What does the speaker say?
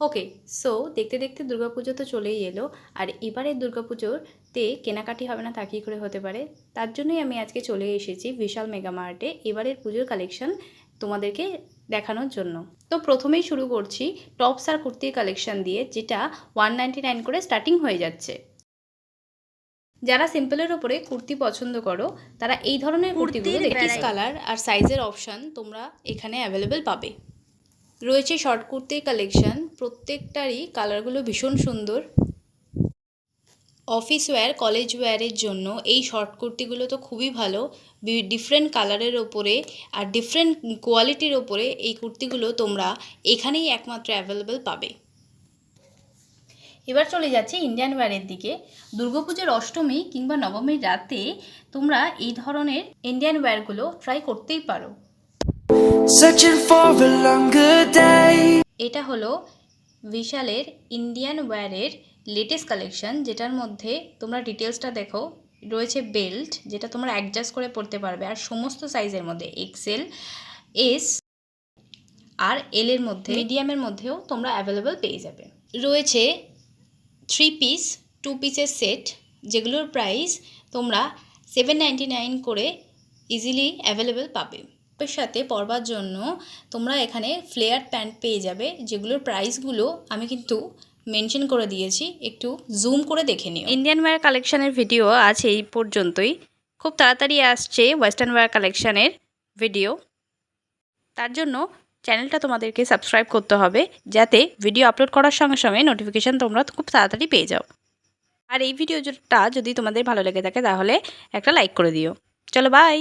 ওকে, so দেখতে দেখতে দুর্গাপুজো তো চলেই এলো। আর এবারের দুর্গাপুজোতে কেনাকাটি হবে না তা কী করে হতে পারে? তার জন্যই আমি আজকে চলে এসেছি বিশাল মেগা মার্টে এবারের পুজোর কালেকশন তোমাদেরকে দেখানোর জন্য। তো প্রথমেই শুরু করছি টপস আর কুর্তির কালেকশন দিয়ে, যেটা 199 করে স্টার্টিং হয়ে যাচ্ছে। যারা সিম্পলের ওপরে কুর্তি পছন্দ করো তারা এই ধরনের কুর্তিগুলো ভ্যারাইটিস কালার আর সাইজের অপশান তোমরা এখানে অ্যাভেলেবেল পাবে। রয়েছে শর্ট কুর্তির কালেকশন, প্রত্যেকটারই কালারগুলো ভীষণ সুন্দর। অফিস ওয়্যার, কলেজ ওয়্যারের জন্য এই শর্ট কুর্তিগুলো তো খুবই ভালো। ডিফারেন্ট কালারের ওপরে আর ডিফারেন্ট কোয়ালিটির ওপরে এই কুর্তিগুলো তোমরা এখানেই একমাত্র অ্যাভেলেবেল পাবে। এবার চলে যাচ্ছে ইন্ডিয়ান ওয়্যারের দিকে। দুর্গাপুজোর অষ্টমী কিংবা নবমীর রাতে তোমরা এই ধরনের ইন্ডিয়ান ওয়্যারগুলো ট্রাই করতেই পারো। এটা হলো বিশালের ইন্ডিয়ান ওয়্যারের লেটেস্ট কালেকশন, যেটার মধ্যে তোমরা ডিটেলসটা দেখো। রয়েছে বেল্ট, যেটা তোমরা অ্যাডজাস্ট করে পরতে পারবে, আর সমস্ত সাইজের মধ্যে এক্সেল, এস আর এল এর মধ্যে, মিডিয়ামের মধ্যেও তোমরা অ্যাভেলেবেল পেয়ে যাবে। রয়েছে 3 পিস 2 পিসের সেট, যেগুলোর প্রাইস তোমরা 799 করে ইজিলি অ্যাভেলেবেল পাবে। এর সাথে পরবার জন্য তোমরা এখানে ফ্লেয়ার প্যান্ট পেয়ে যাবে, যেগুলোর প্রাইসগুলো আমি কিন্তু মেনশন করে দিয়েছি, একটু জুম করে দেখে নিও। ইন্ডিয়ান ওয়্যার কালেকশানের ভিডিও আজ এই পর্যন্তই। খুব তাড়াতাড়ি আসছে ওয়েস্টার্ন ওয়্যার কালেকশানের ভিডিও। তার জন্য চ্যানেলটা তোমাদেরকে সাবস্ক্রাইব করতে হবে, যাতে ভিডিও আপলোড করার সঙ্গে সঙ্গে নোটিফিকেশান তোমরা খুব তাড়াতাড়ি পেয়ে যাও। আর এই ভিডিওটা যদি তোমাদের ভালো লেগে থাকে তাহলে একটা লাইক করে দিও। চলো বাই।